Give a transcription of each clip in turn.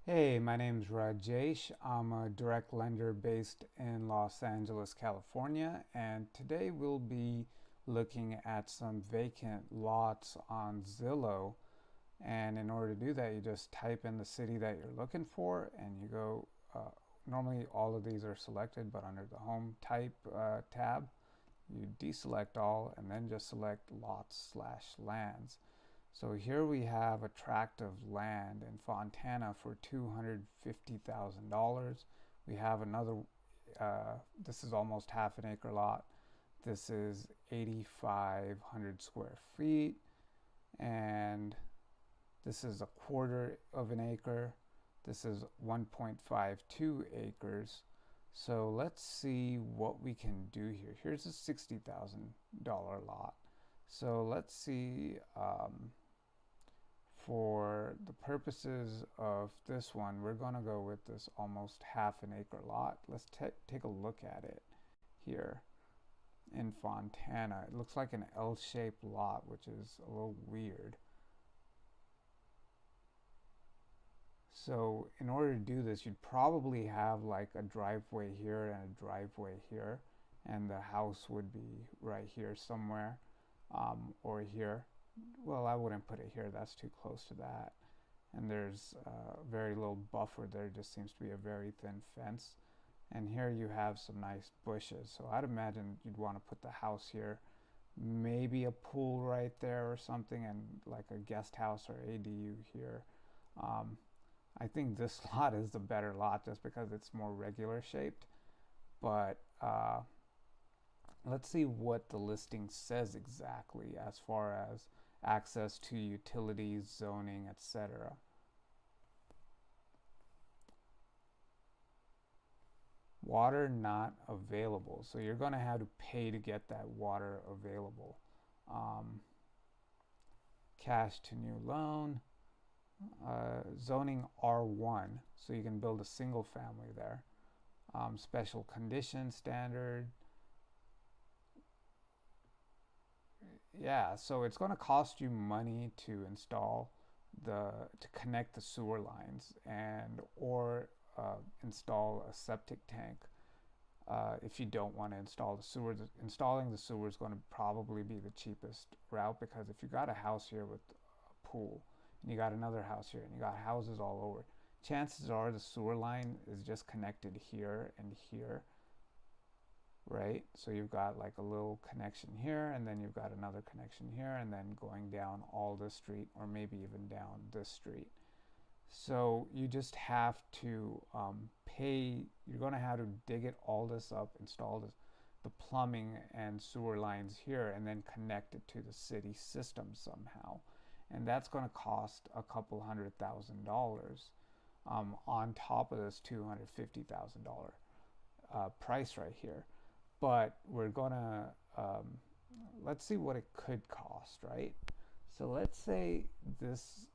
Hey, my name's Rajesh. I'm a direct lender based in Los Angeles, California, and today we'll be looking at some vacant lots on Zillow. And in order to do that, you just type in the city that you're looking for and you go. Normally, all of these are selected, but under the Home Type tab, you deselect all and then just select lots slash lands. So here we have a tract of land in Fontana for $250,000. We have another, this is almost half an acre lot. This is 8,500 square feet, and this is a quarter of an acre. This is 1.52 acres. So let's see what we can do here. Here's a $60,000 lot. So let's see, for the purposes of this one, we're going to go with this almost half an acre lot. Let's take a look at it here in Fontana. It looks like an L-shaped lot, which is a little weird. So in order to do this, you'd probably have like a driveway here and a driveway here, and the house would be right here somewhere, or here. Well, I wouldn't put it here. That's too close to that. And there's very little buffer there. Just seems to be a very thin fence. And here you have some nice bushes. So I'd imagine you'd want to put the house here, maybe a pool right there or something, and like a guest house or ADU here. Um, I think this lot is the better lot just because it's more regular shaped. But let's see what the listing says exactly as far as access to utilities, zoning, etc. Water not available. So you're going to have to pay to get that water available. Um, Cash to new loan. Zoning R1. So you can build a single family there. Special condition standard. Yeah, so it's going to cost you money to install to connect the sewer lines and or install a septic tank. If you don't want to install the sewer, installing the sewer is going to probably be the cheapest route, because if you got a house here with a pool and you got another house here and you got houses all over, chances are the sewer line is just connected here and here, right? So you've got like a little connection here, and then you've got another connection here, and then going down all this street, or maybe even down this street. So you just have to pay. You're going to have to dig it all this up, install the plumbing and sewer lines here, and then connect it to the city system somehow. And that's going to cost a couple $100,000 on top of this $250,000 price right here. But we're gonna let's see what it could cost, right? So let's say this.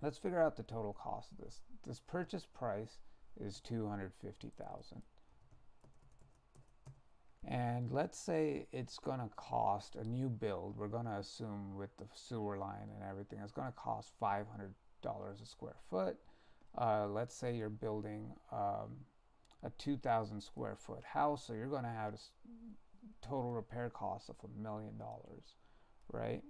Let's figure out the total cost of this. This purchase price is 250,000, and let's say it's gonna cost a new build. We're gonna assume with the sewer line and everything, it's gonna cost $500 a square foot. Let's say you're building a 2,000 square foot house, so you're going to have a total repair cost of $1 million, right?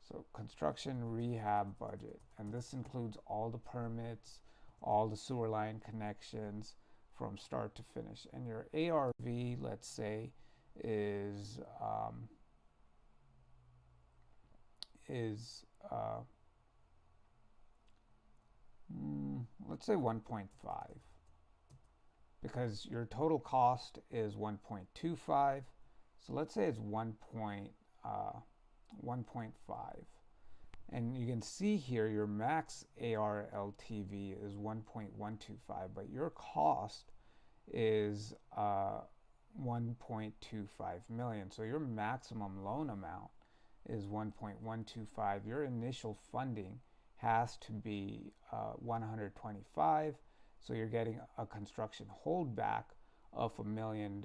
So construction rehab budget, and this includes all the permits, all the sewer line connections from start to finish. And your ARV, let's say, is is let's say 1.5, because your total cost is 1.25. So let's say it's 1.5. And you can see here your max ARLTV is 1.125, but your cost is 1.25 million. So your maximum loan amount is 1.125. Your initial funding has to be 125. So you're getting a construction holdback of $1 million.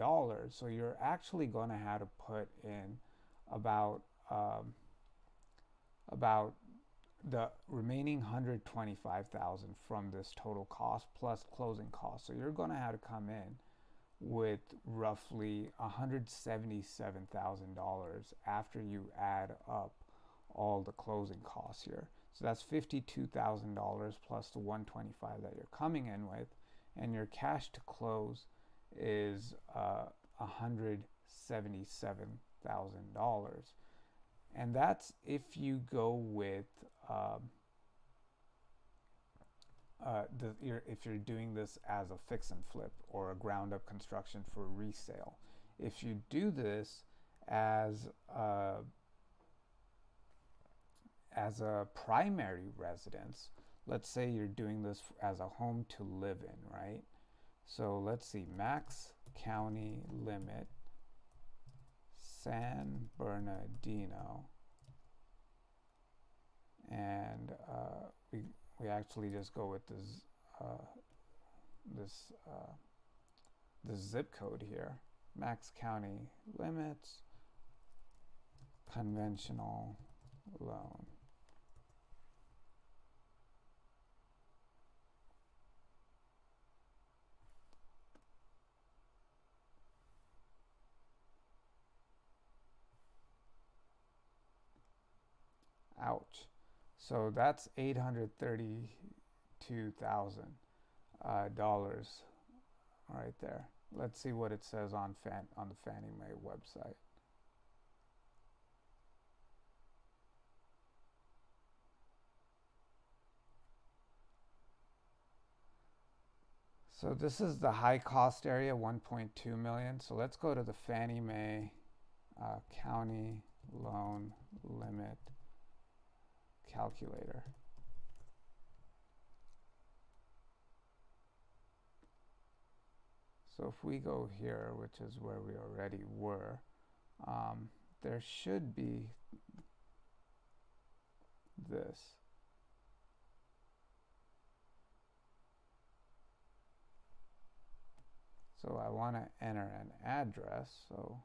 So you're actually going to have to put in about about the remaining 125,000 from this total cost plus closing costs. So you're going to have to come in with roughly $177,000 after you add up all the closing costs here. So that's $52,000 plus the 125 that you're coming in with, and your cash to close is $177,000. And that's if you go with if you're doing this as a fix and flip or a ground up construction for resale. If you do this as a primary residence, let's say you're doing this as a home to live in, right? So let's see, max county limit, San Bernardino, and we actually just go with this zip code here, max county limits, conventional loan. Ouch. So that's $832,000 right there. Let's see what it says on the Fannie Mae website. So this is the high cost area, 1.2 million. So let's go to the Fannie Mae county loan limit calculator. So if we go here, which is where we already were, there should be this. So I want to enter an address. So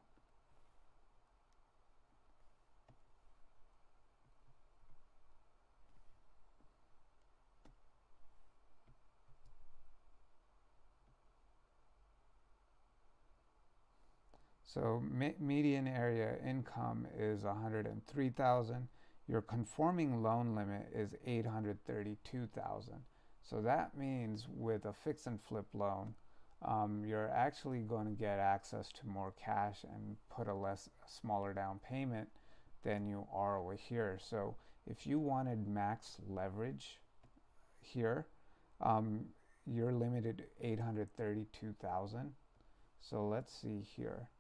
median area income is 103,000. Your conforming loan limit is 832,000. So that means with a fix and flip loan, you're actually going to get access to more cash and put a smaller down payment than you are over here. So if you wanted max leverage here, you're limited to 832,000. So let's see here.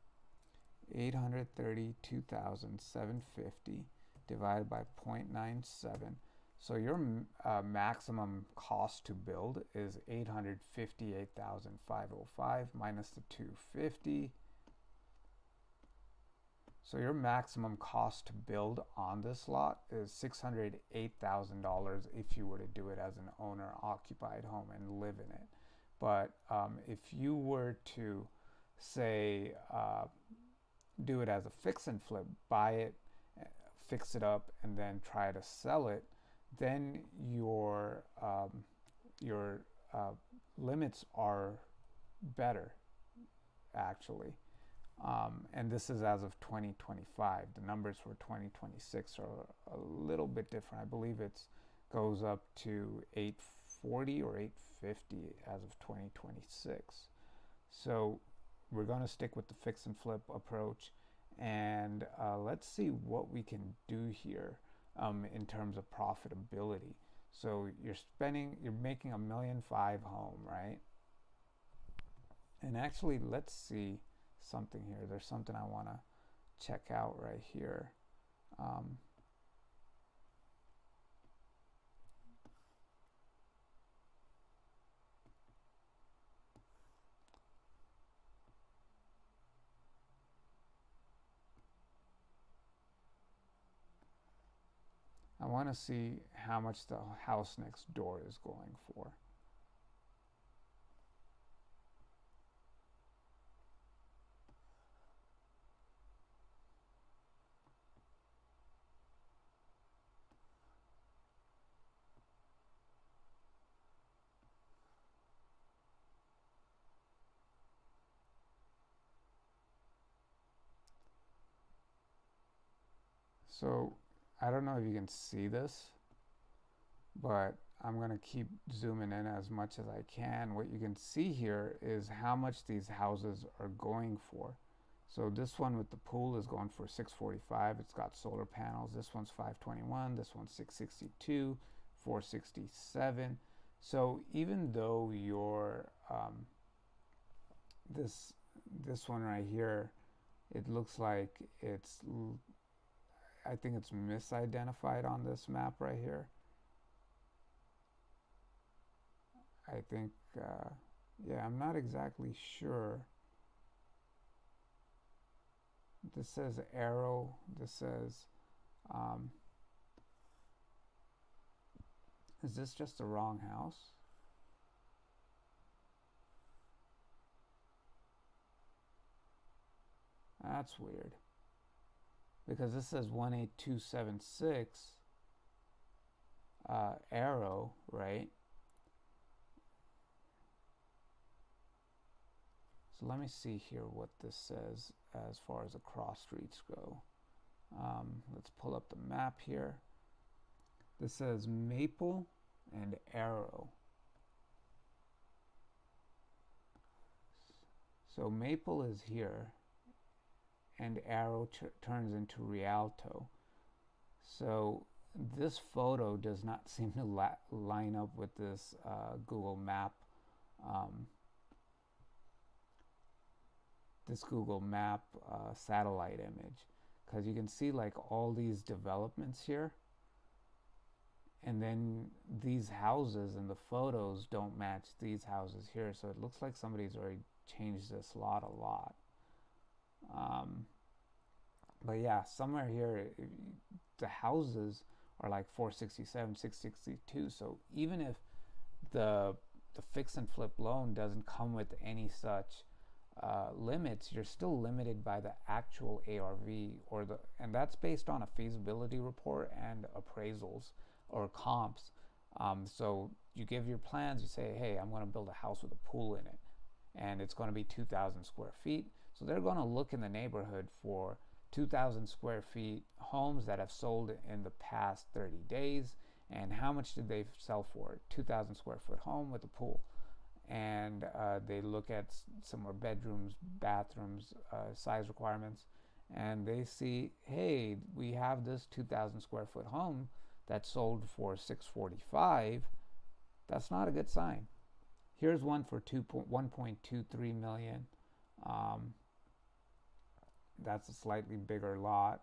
832,750 divided by 0.97. So your maximum cost to build is 858,505 minus the 250. So your maximum cost to build on this lot is $608,000 if you were to do it as an owner-occupied home and live in it. But if you were to, say, do it as a fix and flip, buy it, fix it up, and then try to sell it, then your limits are better, actually. And this is as of 2025. The numbers for 2026 are a little bit different. I believe it goes up to 840 or 850 as of 2026. So we're going to stick with the fix and flip approach, and let's see what we can do here in terms of profitability. So you're making $1.5 million home, right? And actually, let's see something here. There's something I want to check out right here. I want to see how much the house next door is going for. So I don't know if you can see this, but I'm going to keep zooming in as much as I can. What you can see here is how much these houses are going for. So this one with the pool is going for 645. It's got solar panels. This one's 521. This one's 662, 467. So even though your this one right here, it looks like I think it's misidentified on this map right here. I think, yeah, I'm not exactly sure. This says Arrow. This says, is this just the wrong house? That's weird. Because this says 18276 Arrow, right? So let me see here what this says as far as the cross streets go. Let's pull up the map here. This says Maple and Arrow. So Maple is here, and Arrow turns into Rialto. So this photo does not seem to line up with this Google Map. This Google Map satellite image, because you can see like all these developments here, and then these houses in the photos don't match these houses here, so it looks like somebody's already changed this lot a lot. But yeah, somewhere here the houses are like 467, 662. So even if the fix and flip loan doesn't come with any such limits, you're still limited by the actual ARV, and that's based on a feasibility report and appraisals or comps. So you give your plans, you say, hey, I'm going to build a house with a pool in it, and it's going to be 2,000 square feet. So they're going to look in the neighborhood for 2,000 square feet homes that have sold in the past 30 days, and how much did they sell for? 2,000 square foot home with a pool. And they look at similar bedrooms, bathrooms, size requirements, and they see, hey, we have this 2,000 square foot home that sold for 645. That's not a good sign. Here's one for 1.23 million. That's a slightly bigger lot.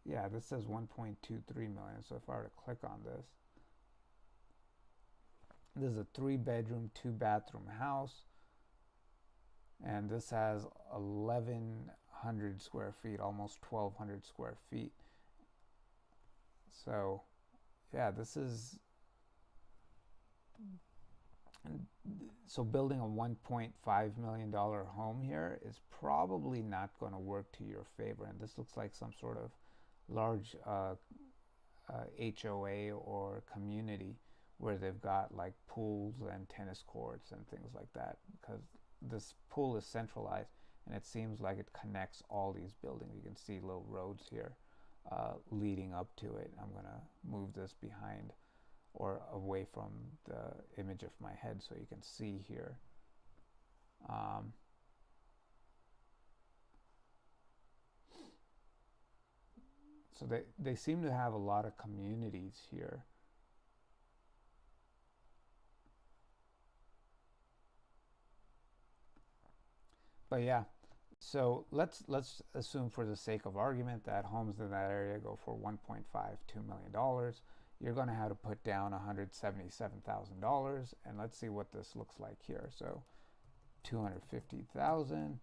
Yeah, this says 1.23 million. So if I were to click on this, this is a 3-bedroom, 2-bathroom house, and this has 1,100 square feet, almost 1,200 square feet. So, yeah, this is. So building a $1.5 million home here is probably not going to work to your favor. And this looks like some sort of large HOA or community where they've got like pools and tennis courts and things like that, because this pool is centralized and it seems like it connects all these buildings. You can see little roads here leading up to it. I'm going to move this behind or away from the image of my head so you can see here. So they seem to have a lot of communities here. But yeah, so let's assume for the sake of argument that homes in that area go for $1.52 million. You're going to have to put down $177,000, and let's see what this looks like here. So $250,000,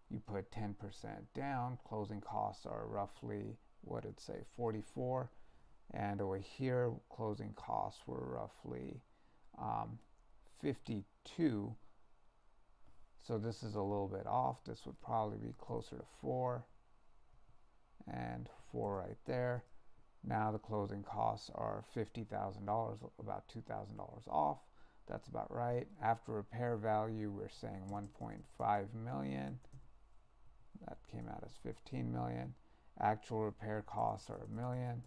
you put 10% down. Closing costs are roughly, what did it say, 44, and over here closing costs were roughly 52. So this is a little bit off. This would probably be closer to 4, and 4 right there. Now the closing costs are $50,000, about $2,000 off. That's about right. After repair value, we're saying 1.5 million. That came out as 15 million. Actual repair costs are $1 million.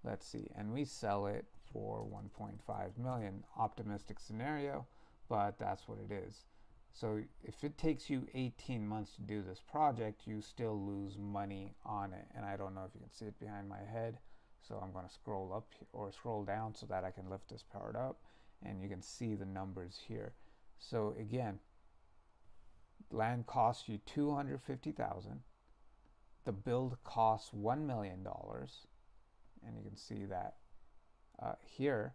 Let's see, and we sell it for 1.5 million. Optimistic scenario, but that's what it is. So if it takes you 18 months to do this project, you still lose money on it. And I don't know if you can see it behind my head. So I'm going to scroll up or scroll down so that I can lift this part up and you can see the numbers here. So again, land costs you $250,000. The build costs $1 million. And you can see that here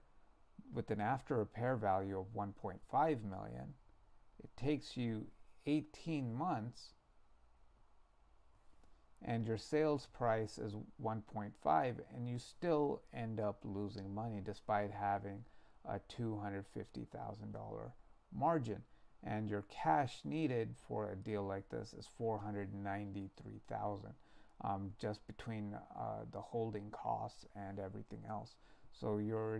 with an after repair value of 1.5 million, it takes you 18 months and your sales price is 1.5 and you still end up losing money despite having a $250,000 margin. And your cash needed for a deal like this is $493,000. Just between the holding costs and everything else. So your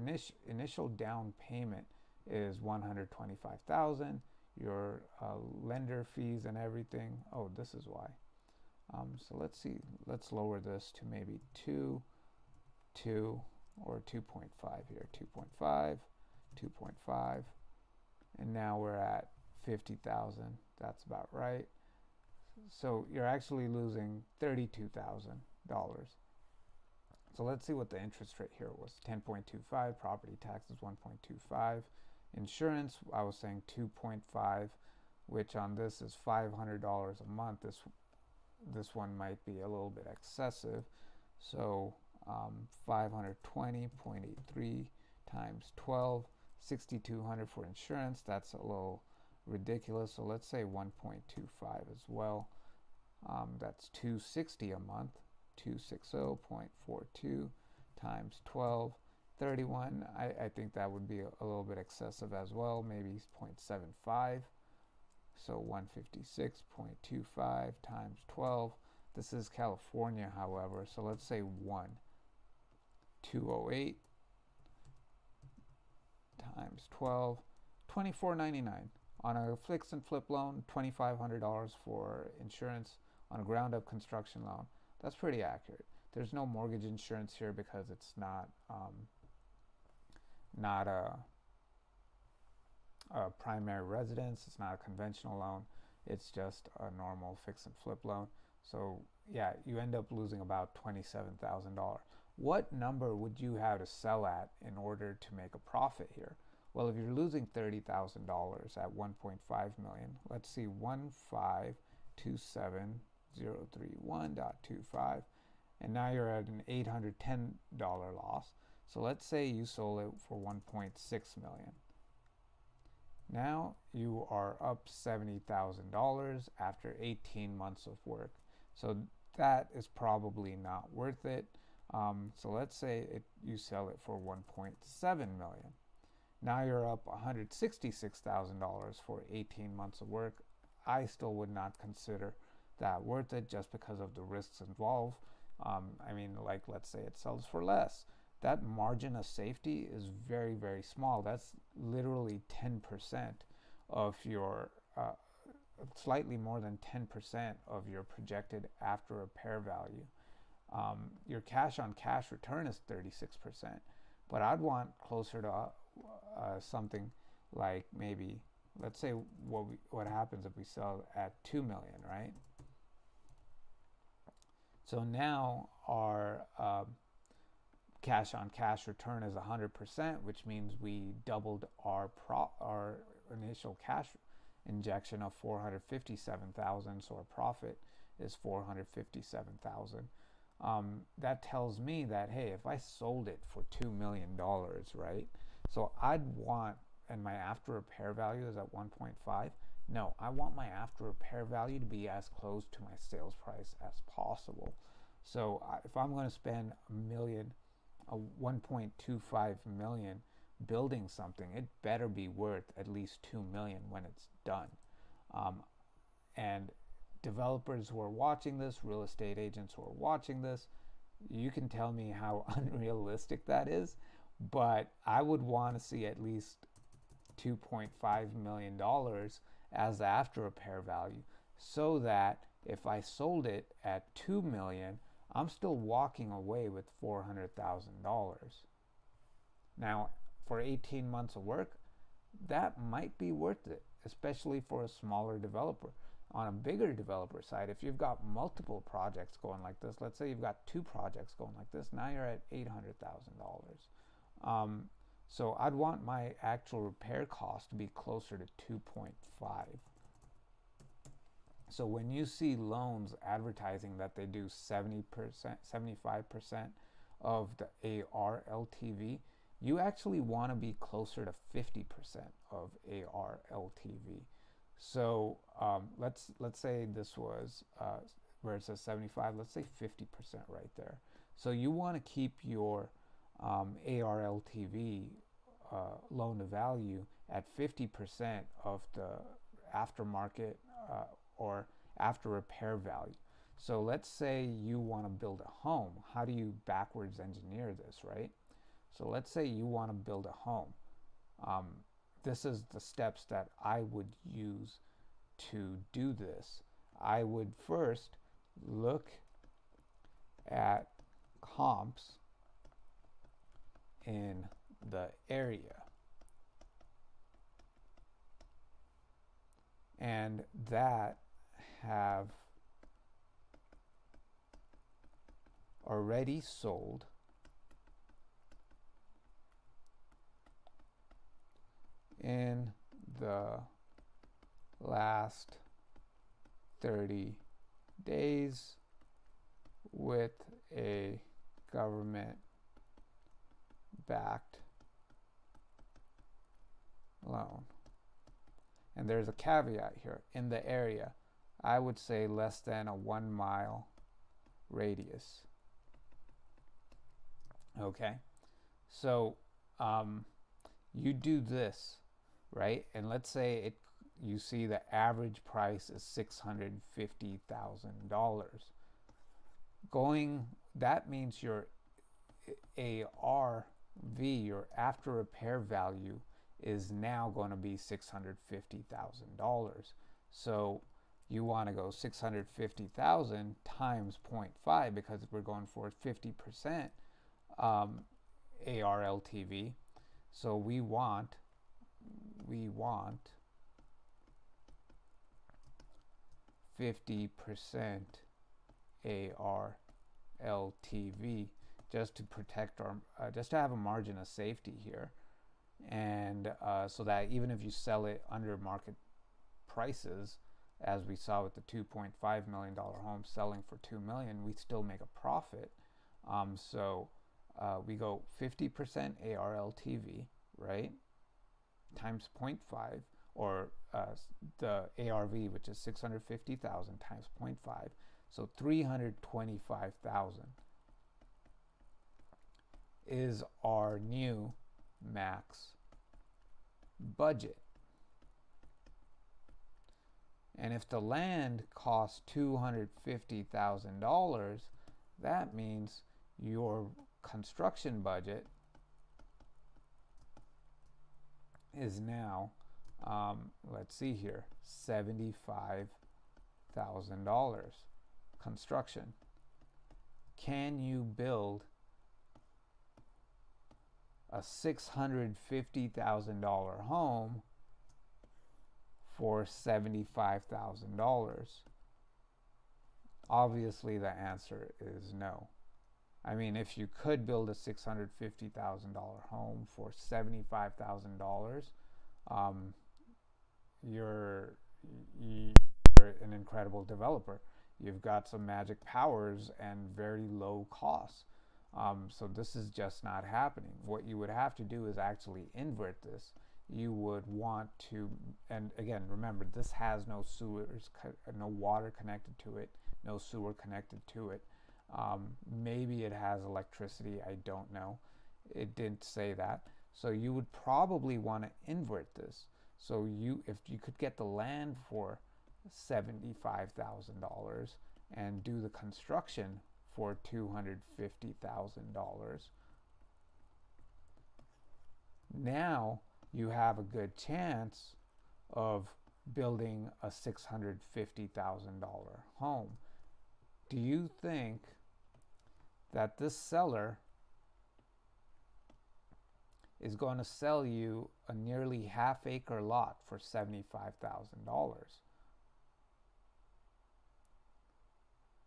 initial down payment is $125,000. Your lender fees and everything. Oh, this is why. So let's see. Let's lower this to maybe 2, or 2.5 here. 2.5, 2.5, and now we're at 50,000. That's about right. So you're actually losing $32,000. So let's see what the interest rate here was. 10.25, property taxes 1.25, insurance I was saying 2.5, which on this is $500 a month. This one might be a little bit excessive. So 520.83 times 12, 6,200 for insurance. That's a little ridiculous. So let's say 1.25 as well. That's 260 a month. 260.42 times 12, 31. I think that would be a little bit excessive as well. Maybe 0.75. So 156.25 times 12. This is California, however. So let's say 1. 208 times 12. $24.99 on a fix and flip loan. $2,500 for insurance on a ground up construction loan. That's pretty accurate. There's no mortgage insurance here because it's not a primary residence. It's not a conventional loan. It's just a normal fix and flip loan. So yeah, you end up losing about $27,000. What number would you have to sell at in order to make a profit here? Well, if you're losing $30,000 at 1.5 million, let's see, 1527031.25, and now you're at an $810 loss. So let's say you sold it for 1.6 million. Now you are up $70,000 after 18 months of work. So that is probably not worth it. So let's say you sell it for 1.7 million. Now you're up $166,000 for 18 months of work. I still would not consider that worth it just because of the risks involved. I mean, like, let's say it sells for less. That margin of safety is very, very small. That's literally 10% of your, slightly more than 10% of your projected after repair value. Your cash on cash return is 36%, but I'd want closer to something like maybe, let's say what happens if we sell at 2 million, right? So now our cash on cash return is 100%, which means we doubled our initial cash injection of 457,000. So our profit is 457,000. That tells me that, hey, if I sold it for $2 million, right? So I'd want, and my after repair value is at 1.5. No, I want my after repair value to be as close to my sales price as possible. So if I'm going to spend $1.25 million building something, it better be worth at least $2 million when it's done. And developers who are watching this, real estate agents who are watching this, you can tell me how unrealistic that is, but I would want to see at least $2.5 million as the after repair value, so that if I sold it at 2 million, I'm still walking away with $400,000. Now, for 18 months of work, that might be worth it, especially for a smaller developer. On a bigger developer side, if you've got multiple projects going like this, let's say you've got 2 projects going like this, now you're at $800,000. So I'd want my actual repair cost to be closer to 2.5. So when you see loans advertising that they do 70%, 75% of the AR LTV, you actually want to be closer to 50% of AR LTV. So let's say this was where it says 75, let's say 50% right there. So you want to keep your AR LTV loan to value at 50% of the aftermarket or after repair value. So let's say you want to build a home. How do you backwards engineer this, right? So let's say you want to build a home. This is the steps that I would use to do this. I would first look at comps in the area, and that have already sold in the last 30 days with a government backed loan. And there's a caveat here. In the area, I would say less than a 1 mile radius. Okay, so you do this, right? And let's say you see the average price is $650,000. That means your ARV, your after repair value, is now going to be $650,000. So you want to go 650,000 times 0.5 because we're going for 50% AR LTV. So we want 50% AR LTV just to protect our, just to have a margin of safety here, and so that even if you sell it under market prices, as we saw with the $2.5 million home selling for $2 million, we still make a profit. So we go 50% AR LTV, right, times 0.5, or the ARV, which is 650,000 times 0.5, so 325,000 is our new max budget. And if the land costs $250,000, that means your construction budget is now, let's see here, $75,000 construction. Can you build a $650,000 home for $75,000? Obviously, the answer is no. I mean, if you could build a $650,000 home for $75,000, you're an incredible developer. You've got some magic powers and very low costs. So this is just not happening. What you would have to do is actually invert this. You would want to, and again, remember, this has no sewers, no water connected to it, no sewer connected to it. Maybe it has electricity, I don't know. It didn't say that. So you would probably want to invert this. So if you could get the land for $75,000 and do the construction for $250,000, now you have a good chance of building a $650,000 home. Do you think that this seller is going to sell you a nearly half-acre lot for $75,000?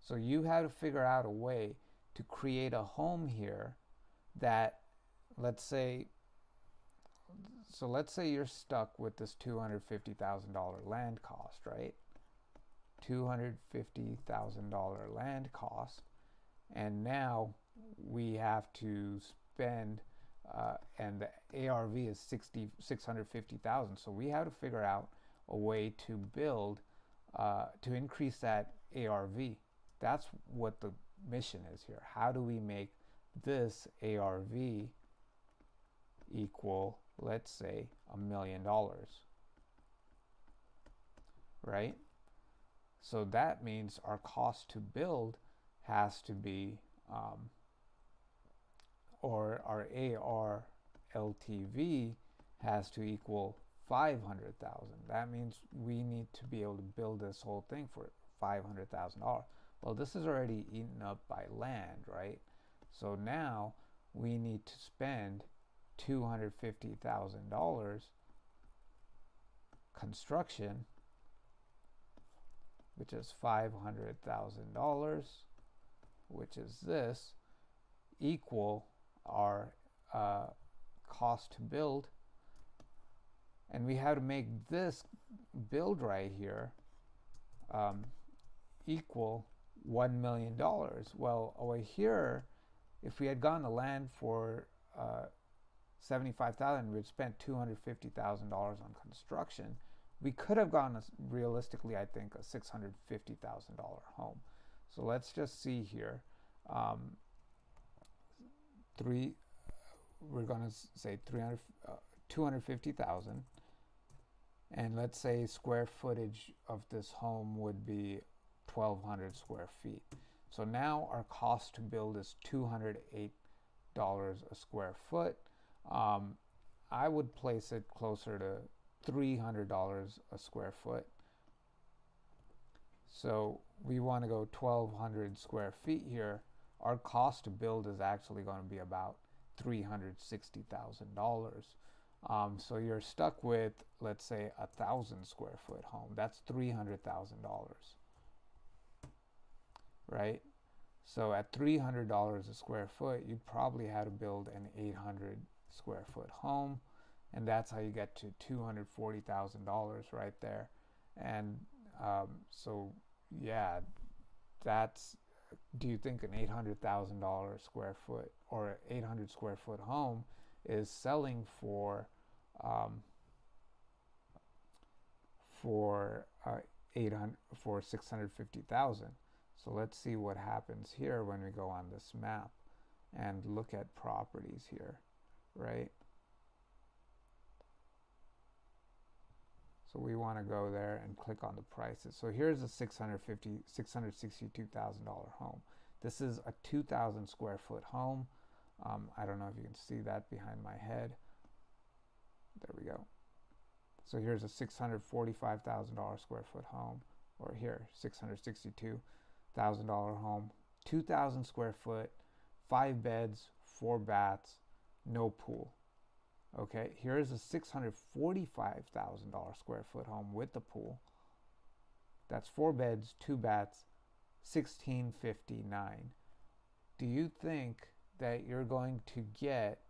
So you have to figure out a way to create a home here that, let's say you're stuck with this $250,000 land cost, right? $250,000 land cost, and now we have to spend, and the ARV is 650,000. So we have to figure out a way to build, to increase that ARV. That's what the mission is here. How do we make this ARV equal, let's say, $1 million, right? So that means our cost to build has to be, or our AR LTV has to equal 500,000. That means we need to be able to build this whole thing for $500,000. Well, this is already eaten up by land, right? So now we need to spend $250,000 construction, which is $500,000, which is this, equal our cost to build. And we have to make this build right here equal $1 million. Well, over here, if we had gotten the land for $75,000, we'd spent $250,000 on construction. We could have gotten, realistically, I think, a $650,000 home. So let's just see here. We're going to say 250,000, and let's say square footage of this home would be 1,200 square feet. So now our cost to build is $208 a square foot. I would place it closer to $300 a square foot. So we want to go 1,200 square feet here. Our cost to build is actually going to be about $360,000. So you're stuck with, let's say, 1,000 square foot home. That's $300,000, right? So at $300 a square foot, you'd probably have to build an 800 square foot home, and that's how you get to $240,000 right there. And so yeah, that's, do you think an $800,000 square foot or 800 square foot home is selling for $650,000? So let's see what happens here when we go on this map and look at properties here, right? So we want to go there and click on the prices. So here's a $662,000 home. This is a 2,000 square foot home. I don't know if you can see that behind my head. There we go. So here's a $645,000 square foot home, or here, $662,000 home, 2,000 square foot, 5 beds, 4 baths, no pool. Okay, here's a $645,000 square foot home with the pool. That's 4 beds, 2 baths, $1,659. Do you think that you're going to get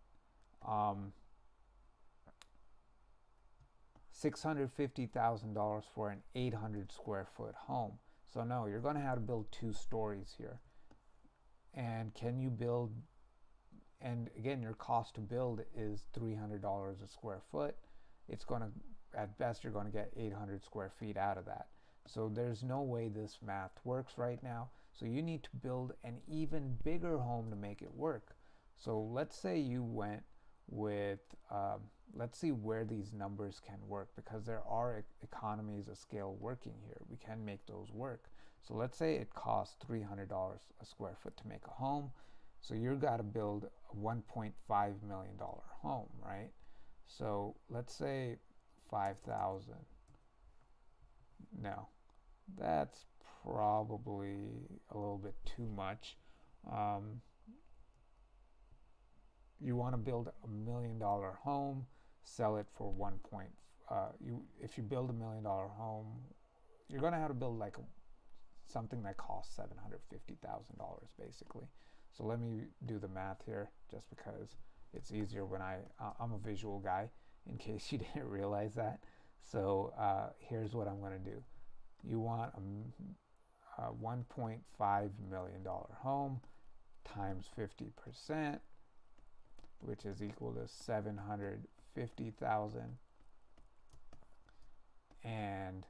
$650,000 for an 800 square foot home? So no, you're going to have to build 2 stories here. And can you build, and again, your cost to build is $300 a square foot. It's going to, at best, you're going to get 800 square feet out of that. So there's no way this math works right now. So you need to build an even bigger home to make it work. So let's say you went with, let's see where these numbers can work, because there are economies of scale working here. We can make those work. So let's say it costs $300 a square foot to make a home. So you've got to build a $1.5 million home, right? So let's say 5,000 No, that's probably a little bit too much. Um, you want to build $1 million home, sell it for one point. If you build $1 million home, you're gonna have to build like something that costs $750,000 basically. So let me do the math here, just because it's easier when I'm a visual guy. In case you didn't realize that. So here's what I'm gonna do. You want a $1.5 million home times 50%, which is equal to 750,000, and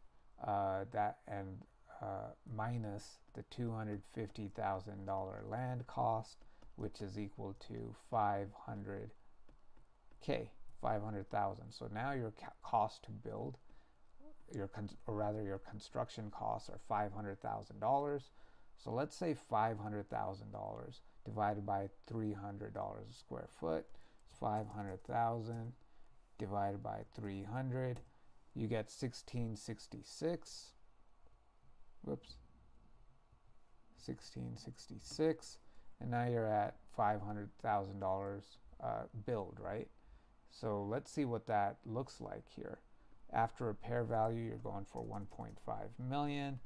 minus the $250,000 land cost, which is equal to 500,000. So now your cost to build, your construction costs are $500,000. So let's say $500,000 divided by $300 a square foot. It's 500,000 divided by 300. You get 1666. Whoops. 1666. And now you're at $500,000 build, right? So let's see what that looks like here. After repair value, you're going for 1.5 million.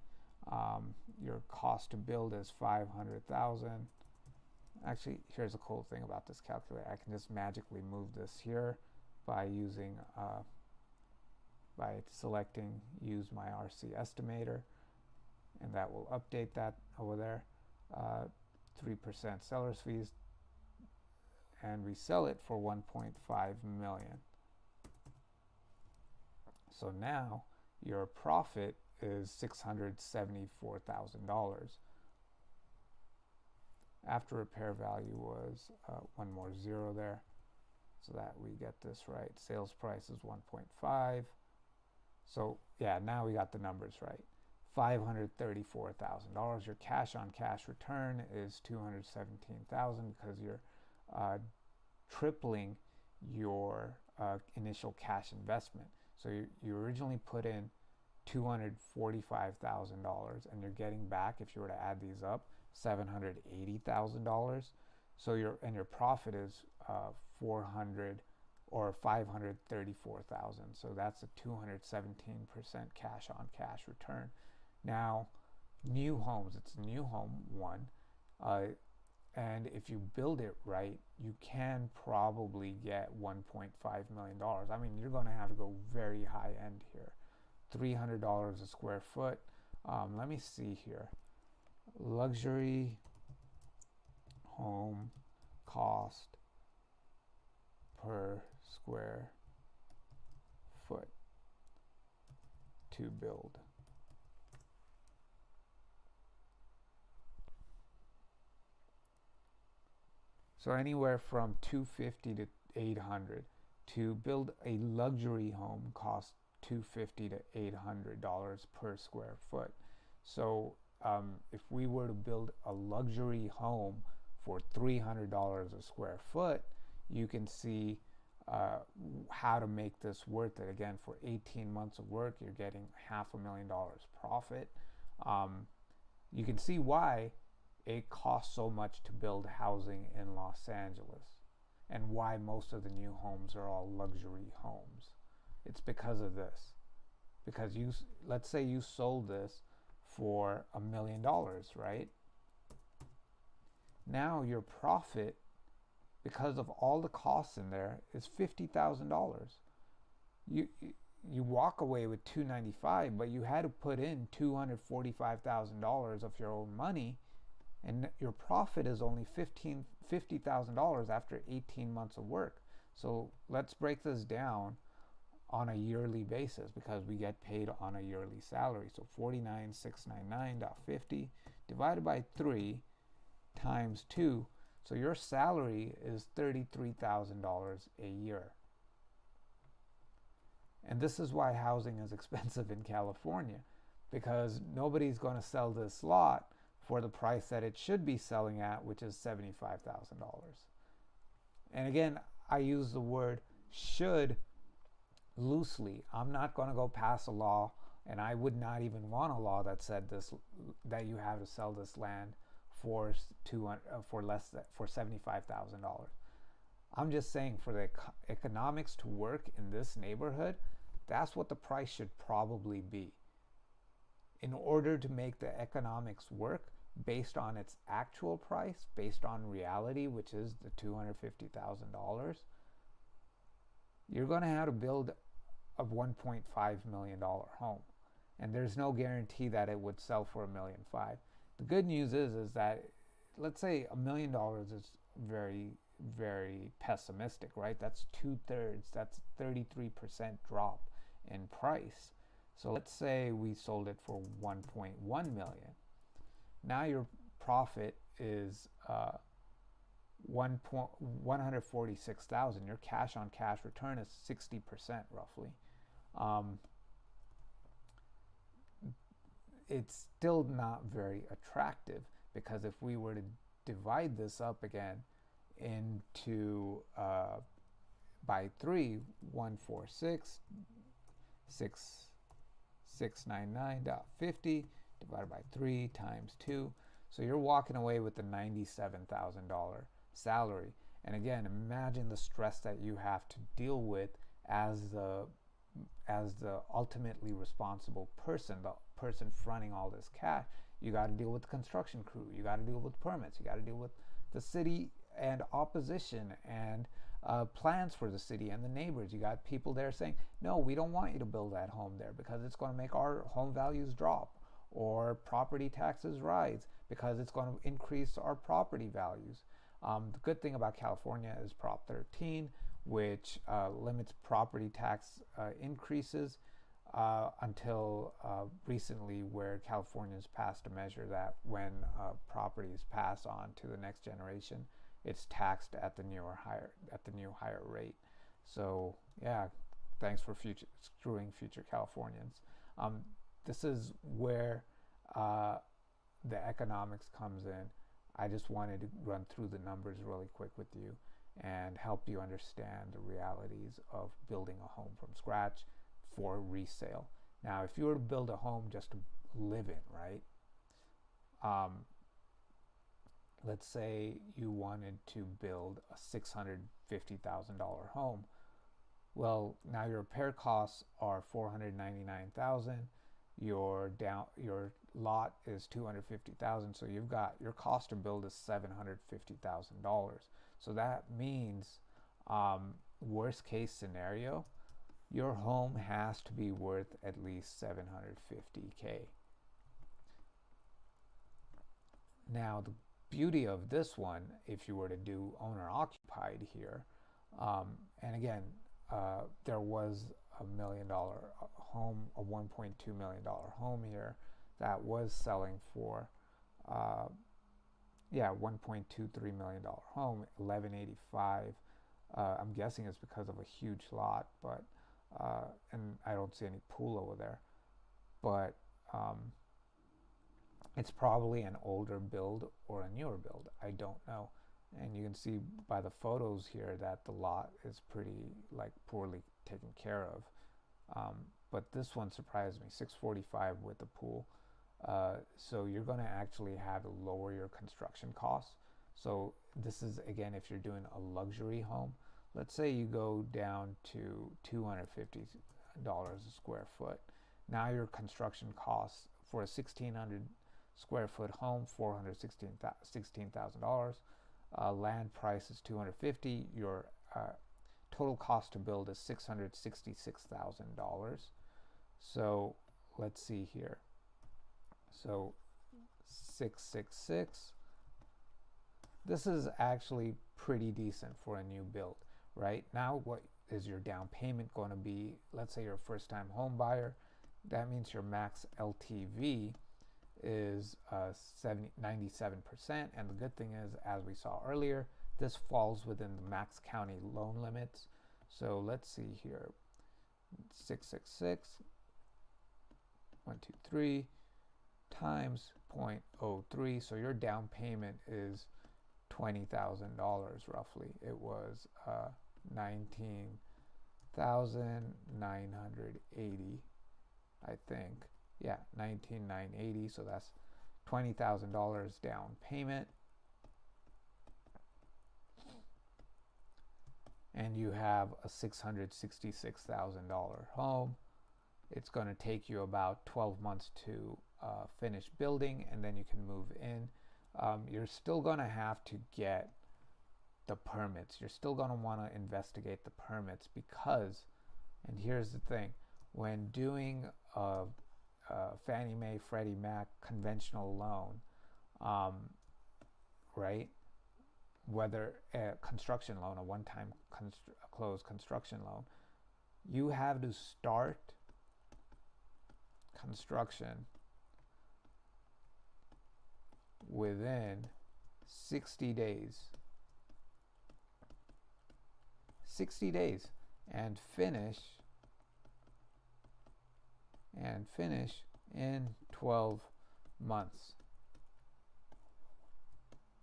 Your cost to build is 500,000. Actually, here's a cool thing about this calculator. I can just magically move this here by using by selecting use my RC estimator, and that will update that over there. 3% seller's fees, and we sell it for 1.5 million. So now your profit is $674,000. After repair value was one more zero there, so that we get this right. Sales price is 1.5. So yeah, now we got the numbers right. $534,000. Your cash on cash return is $217,000 because you're tripling your initial cash investment. So you originally put in $245,000, and you're getting back, if you were to add these up, $780,000. So your profit is 400 or 534,000. So that's a 217% cash on cash return. Now, new homes, it's a new home one, and if you build it right, you can probably get $1.5 million. I mean, you're going to have to go very high end here. $300 a square foot. Let me see here. Luxury home cost per square foot to build. So anywhere from $250 to $800. To build a luxury home costs $250 to $800 per square foot. So if we were to build a luxury home for $300 a square foot, you can see how to make this worth it. Again, for 18 months of work, you're getting $500,000 profit. You can see why it costs so much to build housing in Los Angeles, and why most of the new homes are all luxury homes. It's because of this. Because let's say you sold this for $1 million, right? Now your profit, because of all the costs in there, is $50,000. You walk away with $295,000, but you had to put in $245,000 of your own money, and your profit is only $50,000 after 18 months of work. So let's break this down on a yearly basis, because we get paid on a yearly salary. So 49,699.50 divided by 3 times 2. So your salary is $33,000 a year. And this is why housing is expensive in California, because nobody's going to sell this lot for the price that it should be selling at, which is $75,000. And again, I use the word should loosely. I'm not going to go pass a law And I would not even want a law that said this, that you have to sell this land for for less than, for $75,000. I'm just saying, for the economics to work in this neighborhood, that's what the price should probably be. In order to make the economics work based on its actual price, based on reality, which is the $250,000, you're going to have to build a $1.5 million home. And there's no guarantee that it would sell for $1.5 million. The good news is that, let's say $1 million is very, very pessimistic, right? That's 2/3, that's 33% drop in price. So let's say we sold it for 1.1 million. Now your profit is 146,000. Your cash on cash return is 60% roughly. It's still not very attractive, because if we were to divide this up again into by 3, 146, 699.50 divided by 3 times 2. So you're walking away with the $97,000 salary. And again, imagine the stress that you have to deal with as the ultimately responsible person, the person fronting all this cash. You got to deal with the construction crew, you got to deal with permits, you got to deal with the city and opposition and plans for the city and the neighbors. You got people there saying, no, we don't want you to build that home there because it's going to make our home values drop, or property taxes rise because it's going to increase our property values. The good thing about California is Prop 13, which limits property tax increases until recently, where California's passed a measure that when properties pass on to the next generation, it's taxed at the new higher rate. So yeah, thanks for screwing future Californians. This is where the economics comes in. I just wanted to run through the numbers really quick with you and help you understand the realities of building a home from scratch for resale. Now, if you were to build a home just to live in, right? Let's say you wanted to build a $650,000 home. Well, now your repair costs are $499,000. Your lot is $250,000. So you've got your cost to build is $750,000. So that means, worst case scenario, your home has to be worth at least $750K. Now, the beauty of this one, if you were to do owner occupied here, and again, there was $1 million home, a $1.2 million home here that was selling for $1.23 million home, 1185. I'm guessing it's because of a huge lot, but and I don't see any pool over there, but it's probably an older build or a newer build. I don't know. And you can see by the photos here that the lot is pretty poorly taken care of. But this one surprised me, 645 with the pool. So you're going to actually have to lower your construction costs. So this is, again, if you're doing a luxury home, let's say you go down to $250 a square foot. Now your construction costs for a 1,600 square foot home, $416,000. Land price is $250,000. Your total cost to build is $666,000. So let's see here. So 666. This is actually pretty decent for a new build, right? Now, what is your down payment going to be? Let's say you're a first-time home buyer. That means your max LTV is 97%. And the good thing is, as we saw earlier, this falls within the max county loan limits. So let's see here. 666, 123 times 0.03. So your down payment is $20,000 roughly. It was 19,980 I think. Yeah, 19,980. So that's $20,000 down payment. And you have a $666,000 home. It's going to take you about 12 months to finish building, and then you can move in. You're still going to have to get the permits. You're still going to want to investigate the permits because, and here's the thing, when doing a Fannie Mae, Freddie Mac conventional loan, right? Whether a construction loan, a one-time closed construction loan, you have to start construction within 60 days. 60 days and finish in 12 months.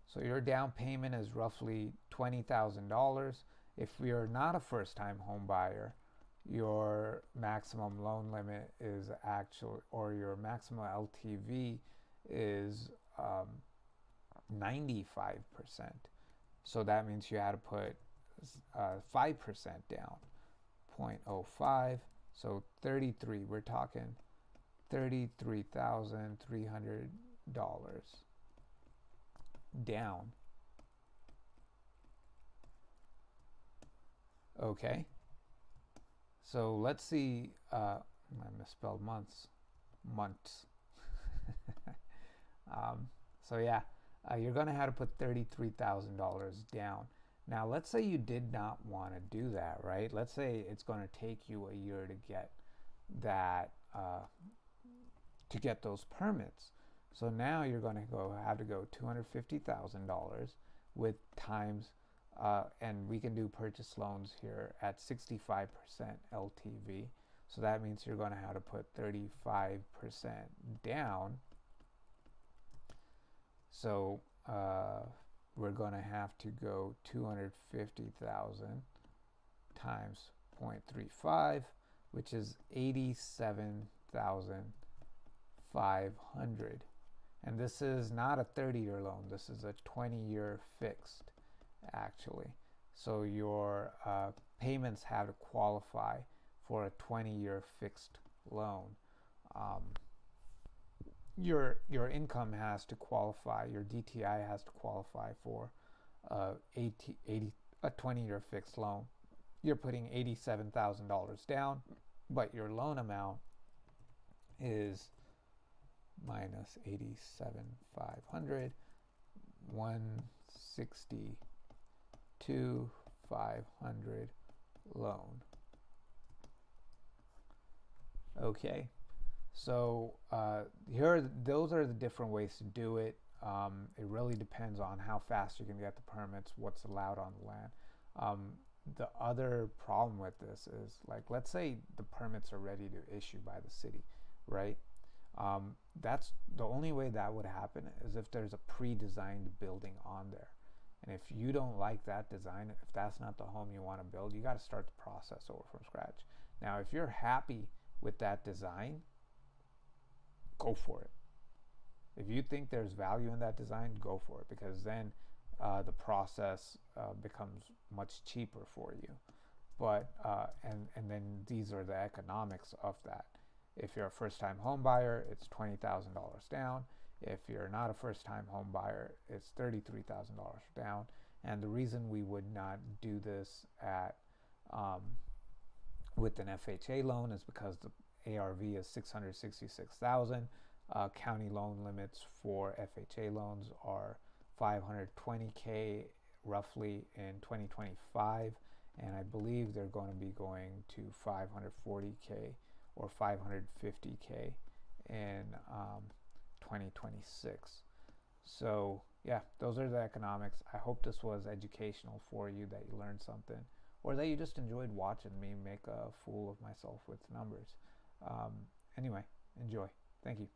So your down payment is roughly $20,000. If you're not a first-time home buyer, your maximum loan limit is actually, or your maximum LTV is 95%. So that means you had to put 5% down, 0.05. So 33, we're talking $33,300 down. Okay. So let's see, I misspelled months. So yeah, you're going to have to put $33,000 down. Now, let's say you did not want to do that, right? Let's say it's going to take you a year to get that, to get those permits. So now you're going to have to go $250,000 with times, and we can do purchase loans here at 65% LTV. So that means you're going to have to put 35% down. So we're going to have to go 250,000 times 0.35, which is 87,500. And this is not a 30-year loan. This is a 20-year fixed, actually. So your payments have to qualify for a 20-year fixed loan. Your income has to qualify, your DTI has to qualify for a 20-year fixed loan. You're putting $87,000 down, but your loan amount is minus 87,500, 162,500 loan. Okay. So those are the different ways to do it. It really depends on how fast you can get the permits, what's allowed on the land. The other problem with this is, like, let's say the permits are ready to issue by the city, right? That's the only way that would happen is if there's a pre-designed building on there. And if you don't like that design, if that's not the home you want to build, you got to start the process over from scratch. Now, if you're happy with that design, go for it. If you think there's value in that design, go for it, because then the process becomes much cheaper for you. But and then these are the economics of that. If you're a first-time home buyer, it's $20,000 down. If you're not a first-time home buyer, it's $33,000 down. And the reason we would not do this at with an FHA loan is because the ARV is $666,000. County loan limits for FHA loans are $520K roughly in 2025, and I believe they're going to be going to $540K or $550K in 2026. So yeah, those are the economics. I hope this was educational for you, that you learned something, or that you just enjoyed watching me make a fool of myself with numbers. Anyway, enjoy. Thank you.